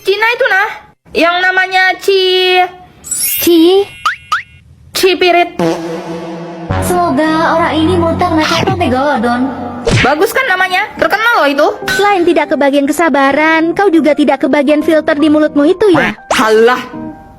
Cina itu nah, yang namanya Cipirit. Semoga orang ini mutak nakal megalodon. Bagus kan namanya? Terkenal loh itu. Selain tidak kebagian kesabaran, kau juga tidak kebagian filter di mulutmu itu ya? Halah,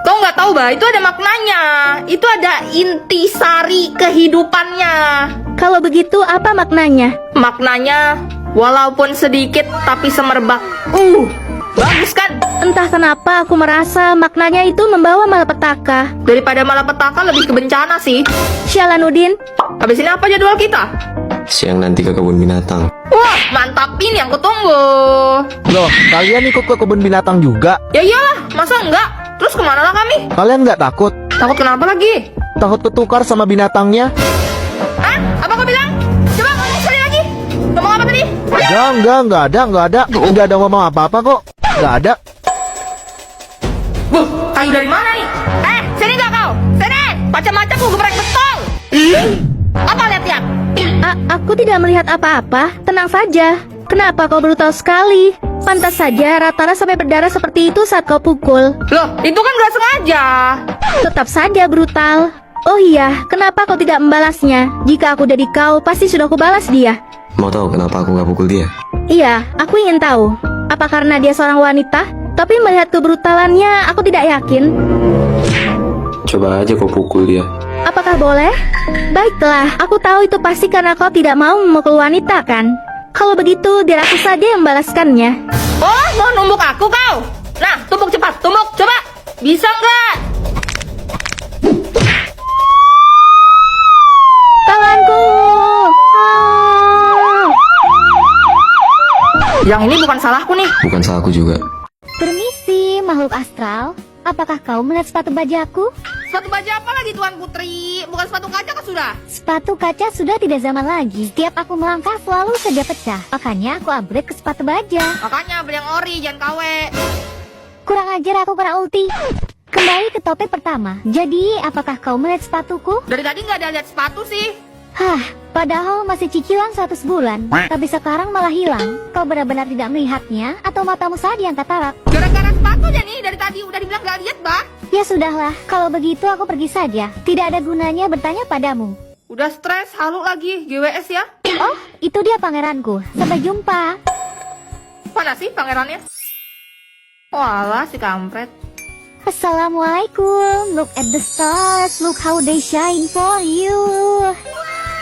kau nggak tahu bah? Itu ada maknanya. Itu ada intisari kehidupannya. Kalau begitu apa maknanya? Maknanya, walaupun sedikit tapi semerbak. Bagus kan? Entah kenapa aku merasa maknanya itu membawa malapetaka. Daripada malapetaka lebih ke bencana sih. Syalanuddin, Habis ini apa jadwal kita? Siang nanti ke kebun binatang. Wah, mantap, ini yang kutunggu. Loh, kalian ikut ke kebun binatang juga? Ya iyalah, masa enggak? Terus kemana lah kami? Kalian nggak takut? Takut kenapa lagi? Takut ketukar sama binatangnya? Hah? Apa kau bilang? Coba ngomong sekali lagi. Ngomong apa tadi? Nggak ada ngomong apa-apa kok. Nggak ada. Kayu dari mana nih? Sini gak kau? Sini! Macam-macam ku geprek betul! Apa lihat-lihat? aku tidak melihat apa-apa. Tenang saja. Kenapa kau brutal sekali? Pantas saja Ratana sampai berdarah seperti itu saat kau pukul. Loh, itu kan gak sengaja. Tetap saja brutal. Oh iya, kenapa kau tidak membalasnya? Jika aku jadi kau, pasti sudah kubalas dia. Mau tahu kenapa aku nggak pukul dia? Iya, aku ingin tahu. Apa karena dia seorang wanita? Tapi melihat kebrutalannya, aku tidak yakin. Coba aja kau pukul dia. Apakah boleh? Baiklah, aku tahu itu pasti karena kau tidak mau memukul wanita kan? Kalau begitu, biar aku saja yang membalaskannya. Oh, mau numbuk aku kau? Nah, tumbuk cepat, tumbuk, coba. Bisa nggak? Tanganku! Ah. Yang ini bukan salahku nih. Bukan salahku juga. Permisi, makhluk astral. Apakah kau melihat sepatu bajaku? Sepatu baja apa lagi Tuan Putri? Bukan sepatu kaca kan sudah? Sepatu kaca sudah tidak zaman lagi. Setiap aku melangkah selalu saja pecah. Makanya aku upgrade ke sepatu baja. Makanya beli yang ori, jangan KW. Kurang ajar aku kena ulti. Kembali ke topik pertama. Jadi, apakah kau melihat sepatuku? Dari tadi nggak ada lihat sepatu sih. Hah, padahal masih cicilan 100 bulan. Tapi sekarang malah hilang. Kau benar-benar tidak melihatnya? Atau matamu saja yang katarak? Gara-gara sepatunya nih, dari tadi udah dibilang nggak lihat, bah. Ya sudahlah, kalau begitu aku pergi saja. Tidak ada gunanya bertanya padamu. Udah stres, halu lagi, GWS ya. Oh, itu dia pangeranku. Sampai jumpa. Mana sih pangerannya? Walah, si kampret. Assalamualaikum. Look at the stars. Look how they shine for you.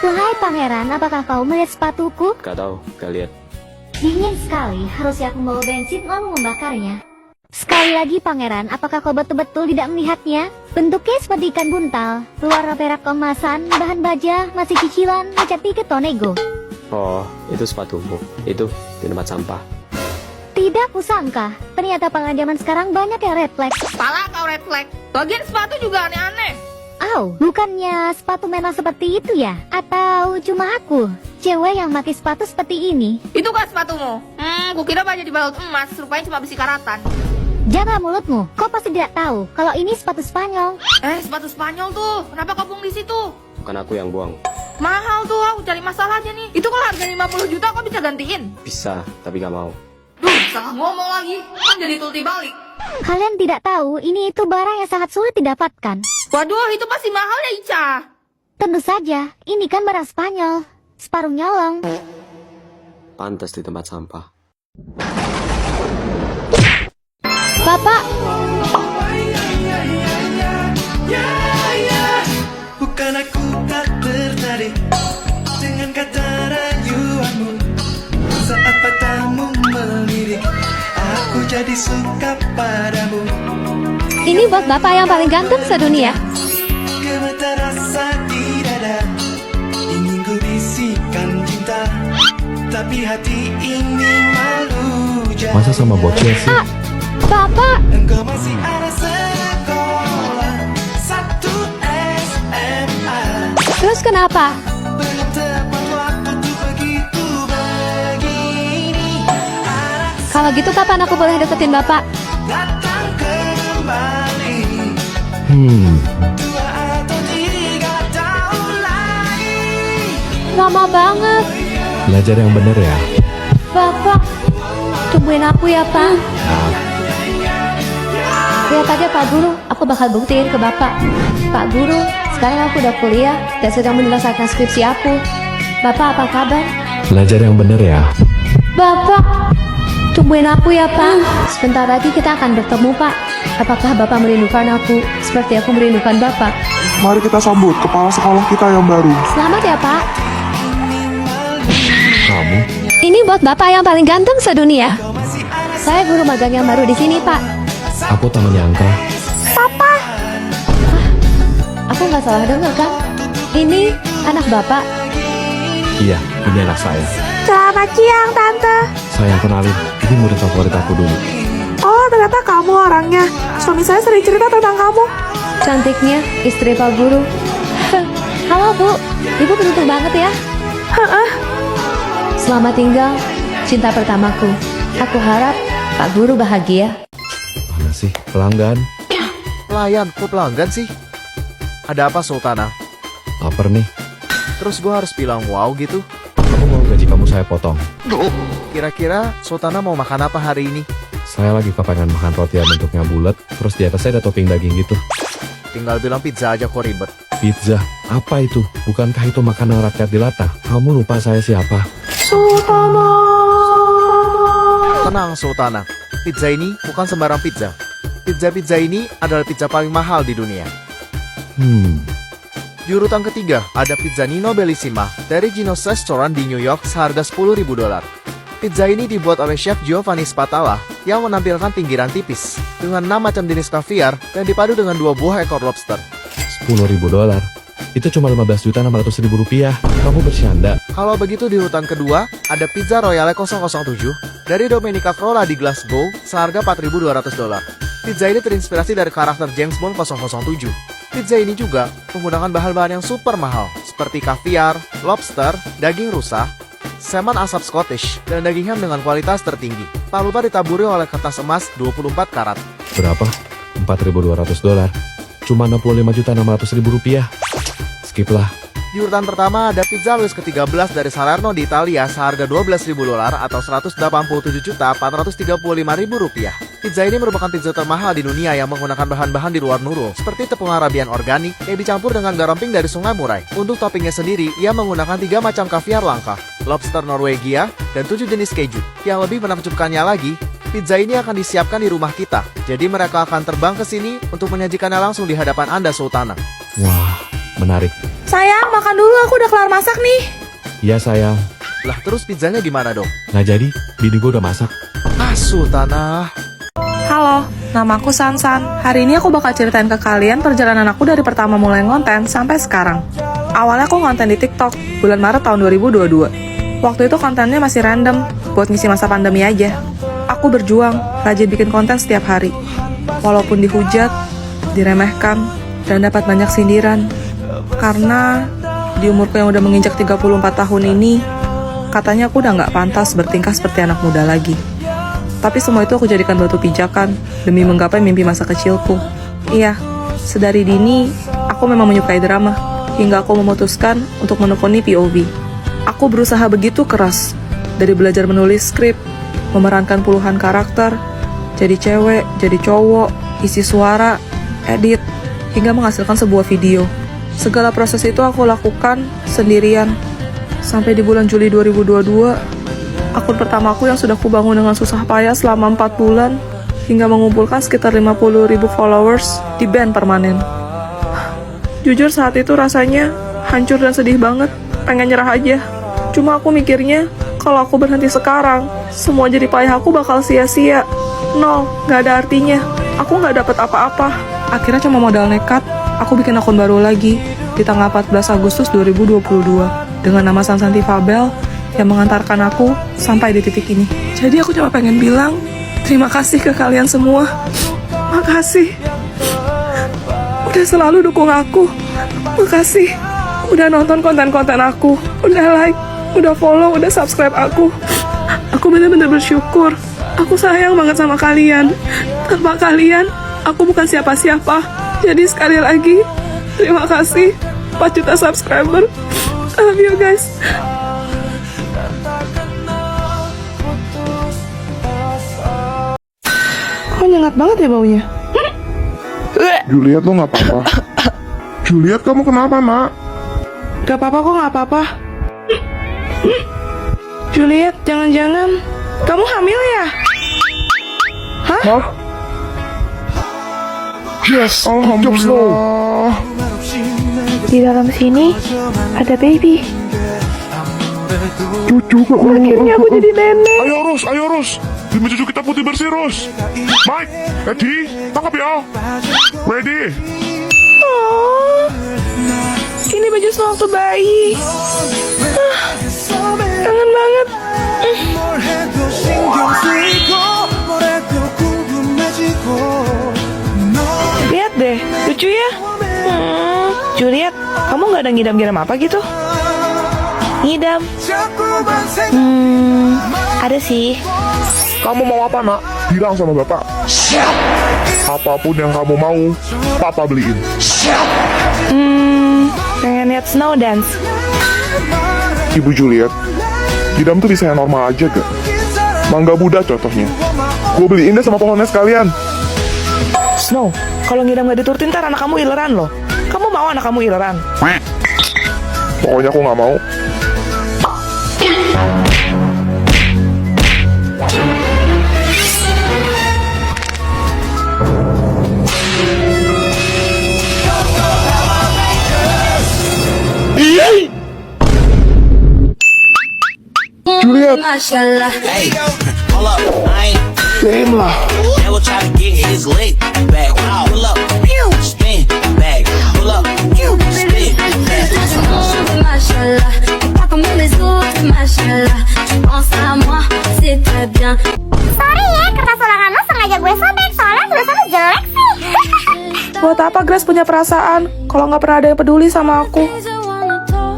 Wahai pangeran, apakah kau melihat sepatuku? Gak tahu, gak lihat. Dingin sekali. Harusnya aku membawa bensin lalu membakarnya. Sekali lagi pangeran, apakah kau betul-betul tidak melihatnya? Bentuknya seperti ikan buntal. Luar perak kemasan, bahan baja, masih cicilan, ngecat tiket Tonego. Oh, itu sepatumu. Itu di tempat sampah. Tidak kusangka, ternyata pangeran zaman sekarang banyak yang red flag. Salah kau red flag. Bagian sepatu juga aneh-aneh. Au, bukannya sepatu memang seperti itu ya? Atau cuma aku, cewek yang pakai sepatu seperti ini? Itu kan sepatumu? Kukira baja dibalut emas, rupanya cuma besi karatan. Jaga mulutmu, kau pasti tidak tahu kalau ini sepatu Spanyol. Sepatu Spanyol tuh, kenapa kau buang di situ? Bukan aku yang buang. Mahal tuh, aku cari masalah aja nih. Itu kalau harga 50 juta kau bisa gantiin. Bisa, tapi gak mau. Duh, salah ngomong lagi. Kan jadi tulti balik. Kalian tidak tahu, ini itu barang yang sangat sulit didapatkan. Waduh, itu pasti mahal ya Ica. Tentu saja, ini kan barang Spanyol. Separuh nyolong. Pantas di tempat sampah. Bapak, Bukan aku tak tertarik dengan kata rayuanmu. Saat matamu melirik, aku jadi suka padamu. ini buat bapak yang paling ganteng sedunia. Gemetar rasa di dada, ingin ku bisikan cinta, tapi hati ini malu. Masa sama bocil sih? Bapak, Engkau masih ada sekolah, satu SMA. terus kenapa? Belum tepat waktu tuh begitu begini. Kalau gitu kapan aku boleh deketin bapak? Datang kembali 2 atau 3 tahun lagi. Lama banget. Belajar yang bener ya. Bapak, tungguin aku ya pak. Lihat aja Pak Guru, aku bakal buktiin ke Bapak. Pak Guru, sekarang aku udah kuliah dan sedang menyelesaikan skripsi aku. Bapak apa kabar? Belajar yang bener ya. Bapak, tungguin aku ya Pak. Sebentar lagi kita akan bertemu Pak. Apakah Bapak merindukan aku seperti aku merindukan Bapak? Mari kita sambut kepala sekolah kita yang baru. Selamat ya Pak. Kamu? Ini buat Bapak yang paling ganteng sedunia. Saya guru magang yang baru di sini Pak. Aku tak menyangka. Aku nggak salah dengar kan? Ini anak Bapak. Iya, ini anak saya. Selamat siang, Tante. Saya kenalin, ini murid favorit aku dulu. Oh, ternyata kamu orangnya. Suami saya sering cerita tentang kamu. Cantiknya istri Pak Guru. Halo Bu, Ibu beruntung banget ya. Selamat tinggal, cinta pertamaku. Aku harap Pak Guru bahagia. Mana sih pelanggan? Pelayan, kok pelanggan sih? Ada apa Sultana? Laper nih. Terus gue harus bilang wow gitu? Aku mau gaji kamu saya potong. Kira-kira Sultana mau makan apa hari ini? Saya lagi kepengen makan roti yang bentuknya bulat, terus di atasnya ada topping daging gitu. Tinggal bilang pizza aja kok ribet. Pizza? Apa itu? Bukankah itu makanan rakyat jelata? Kamu lupa saya siapa? Tenang Sultana, pizza ini bukan sembarang pizza. Pizza ini adalah pizza paling mahal di dunia. Di urutan ketiga, ada pizza Nino Bellissima dari Gino's Restaurant di New York seharga $10.000. Pizza ini dibuat oleh chef Giovanni Spatala yang menampilkan pinggiran tipis dengan 6 macam jenis kaviar dan dipadu dengan 2 buah ekor lobster. $10.000? Itu cuma 15.600.000 rupiah. Kamu bercanda. Kalau begitu di urutan kedua, ada pizza Royale 007 dari Domenica Frola di Glasgow seharga $4.200. Pizza ini terinspirasi dari karakter James Bond 007. Pizza ini juga menggunakan bahan-bahan yang super mahal, seperti kaviar, lobster, daging rusa, salmon asap Scottish, dan daging ham dengan kualitas tertinggi. Tak lupa ditaburi oleh kertas emas 24 karat. Berapa? $4.200. Cuma 65.600.000 rupiah. Skip lah. Di urutan pertama ada pizza Louis ke-13 dari Salerno di Italia seharga $12.000 atau $187.435.000 rupiah. Pizza ini merupakan pizza termahal di dunia yang menggunakan bahan-bahan di luar nurul, seperti tepung Arabian organik yang dicampur dengan garam pink dari Sungai Murai. Untuk toppingnya sendiri, ia menggunakan 3 macam kaviar langka, lobster Norwegia, dan 7 jenis keju. Yang lebih menakjubkannya lagi, pizza ini akan disiapkan di rumah kita. Jadi mereka akan terbang ke sini untuk menyajikannya langsung di hadapan Anda, Sultana. Wah, menarik. Sayang, makan dulu. Aku udah kelar masak nih. Iya sayang. Lah terus pizzanya gimana dong? Nggak jadi, bini gue udah masak. Ah, Sultana. Halo, nama aku Sansan. Hari ini aku bakal ceritain ke kalian perjalanan aku dari pertama mulai ngonten sampai sekarang. Awalnya aku ngonten di TikTok, bulan Maret tahun 2022. Waktu itu kontennya masih random, buat ngisi masa pandemi aja. Aku berjuang, rajin bikin konten setiap hari. Walaupun dihujat, diremehkan, dan dapat banyak sindiran. Karena di umurku yang udah menginjak 34 tahun ini, katanya aku udah nggak pantas bertingkah seperti anak muda lagi. Tapi semua itu aku jadikan batu pijakan demi menggapai mimpi masa kecilku. Iya, sedari dini, aku memang menyukai drama, hingga aku memutuskan untuk menekuni POV. Aku berusaha begitu keras, dari belajar menulis skrip, memerankan puluhan karakter, jadi cewek, jadi cowok, isi suara, edit, hingga menghasilkan sebuah video. Segala proses itu aku lakukan sendirian. Sampai di bulan Juli 2022, akun pertamaku yang sudah kubangun dengan susah payah selama 4 bulan, hingga mengumpulkan sekitar 50.000 followers, di-ban permanen. Jujur saat itu rasanya hancur dan sedih banget, pengen nyerah aja. Cuma aku mikirnya, kalau aku berhenti sekarang, semua jerih payah aku bakal sia-sia. Nol, gak ada artinya. Aku gak dapat apa-apa. Akhirnya cuma modal nekat, aku bikin akun baru lagi di tanggal 14 Agustus 2022 dengan nama Sansanti Fabel yang mengantarkan aku sampai di titik ini. Jadi aku cuma pengen bilang terima kasih ke kalian semua. Makasih udah selalu dukung aku. Makasih udah nonton konten-konten aku, udah like, udah follow, udah subscribe aku. Aku bener-bener bersyukur. Aku sayang banget sama kalian. Tanpa kalian, aku bukan siapa-siapa. Jadi sekali lagi, terima kasih 4 juta subscriber. I love you guys. Kok nyengat banget ya baunya? Juliet, lo nggak apa-apa? Juliet, kamu kenapa, nak? Gak apa-apa kok, gak apa-apa. Juliet, jangan-jangan kamu hamil ya? Hah? Yes, alhamdulillah. Di dalam sini ada baby. Cucu gak boleh. Akhirnya aku jadi nenek. Ayo Rus. Demi cucu kita putih bersih, Rus. Mike, Eddie, tangkap ya. Ready? Oh, ini baju waktu bayi. Kangen banget. 뭘 해도 신경 쓰이고 뭘 해도 궁금해지고 Lihat deh, lucu ya. Juliet, kamu nggak ada ngidam-ngidam apa gitu? Ngidam? 자꾸만 생각 Ada sih. Kamu mau apa, nak? Bilang sama bapak. Apapun yang kamu mau, papa beliin. Pengen lihat snow dance. Ibu Juliet, Idam tuh bisa yang normal aja gak? Mangga Buddha contohnya. Gue beliin deh sama pohonnya sekalian. Snow, kalau ngidam nggak diturutin ntar anak kamu ileran loh. Kamu mau anak kamu ileran? Pokoknya aku nggak mau. Juliet, Hey, hold up, I ain't damn lah. never try to get his leg back. Pull up, spin back. Pull up, spin back. Machallah, pas comme on les autres, machallah. Tu penses à moi, c'est très bien. Sorry ya, kertas ulangan lo sengaja gue sobek, soalnya tulisannya jelek sih. Buat apa Grace punya perasaan kalau nggak pernah ada yang peduli sama aku?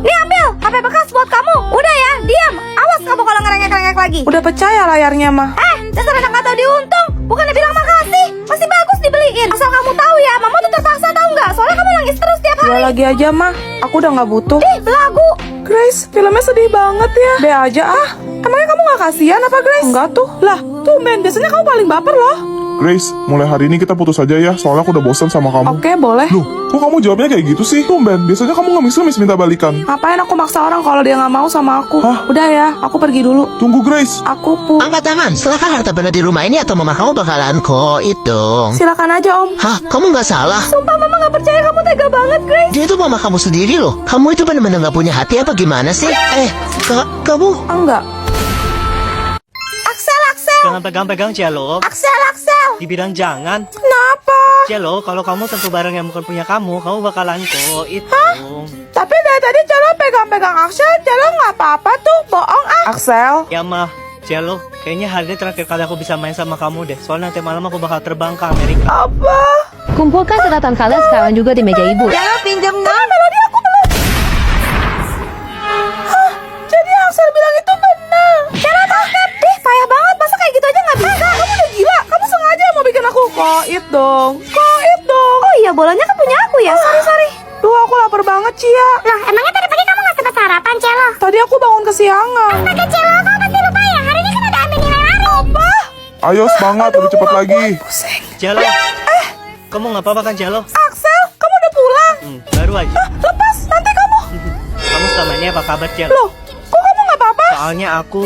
Nih ambil, HP bekas buat kamu. Udah ya, diam. Awas kamu kalau ngerengek-rengek lagi. Udah pecah ya layarnya mah. Dasar anak gak tau diuntung. Bukannya bilang makasih. Masih bagus dibeliin. Asal kamu tahu ya, mama tuh terpaksa tahu nggak? Soalnya kamu nangis terus tiap hari. Udah lagi aja mah, aku udah nggak butuh. Ih, belagu. Grace, filmnya sedih banget ya. Be aja ah. Emangnya kamu nggak kasihan apa Grace? Enggak tuh. Lah, tumben. Biasanya kamu paling baper loh. Grace, mulai hari ini kita putus aja ya, soalnya aku udah bosan sama kamu. Oke, boleh. Loh, kok kamu jawabnya kayak gitu sih? Tumben, biasanya kamu ngemis-ngemis minta balikan. Ngapain aku maksa orang kalau dia nggak mau sama aku? Hah? Udah ya, aku pergi dulu. Tunggu Grace. Aku Angkat tangan, silakan harta benda di rumah ini atau mama kamu bakalan koit dong. Silakan aja Om. Hah, kamu nggak salah? Sumpah mama gak percaya kamu tega banget, Grace. Dia itu mama kamu sendiri loh. Kamu itu benar-benar nggak punya hati apa gimana sih? Kamu? Enggak. Axel. Jangan pegang-pegang Cielo. Axel. Dibilang jangan. Kenapa? Cielo, kalau kamu tentu barang yang bukan punya kamu bakalan koit. Tapi dari tadi Celo pegang-pegang Axel, Celo nggak apa-apa tuh, bohong ah. Axel. Ya mah, Cielo, kayaknya hari ini terakhir kali aku bisa main sama kamu deh. Soalnya nanti malam aku bakal terbang ke Amerika. Apa? Kumpulkan catatan kalian sekarang juga di meja ibu. Jangan pinjam Melodi aku belum. Hah? Jadi Axel bilang itu benar. Cara tangkap. Ih, payah banget. Masa kayak gitu aja gak bisa? Kamu udah gila. Kamu sengaja mau bikin aku koit dong. Koit dong. Oh iya, bolanya kan punya aku ya. Sorry. Duh, aku lapar banget, Cia. Loh, emangnya tadi pagi kamu gak sempat sarapan, Celo? Tadi aku bangun kesiangan. Astaga, Celo, kamu pasti lupa ya? Hari ini kan ada ambil nilai lari. Apa? Ayo semangat, lebih cepat lagi. Pusing. Cielo, kamu nggak apa-apa kan Cielo? Axel, kamu udah pulang. Baru aja. Lepas, nanti kamu. Kamu selama ini apa kabar Cielo? Loh, kok kamu nggak apa-apa? Soalnya aku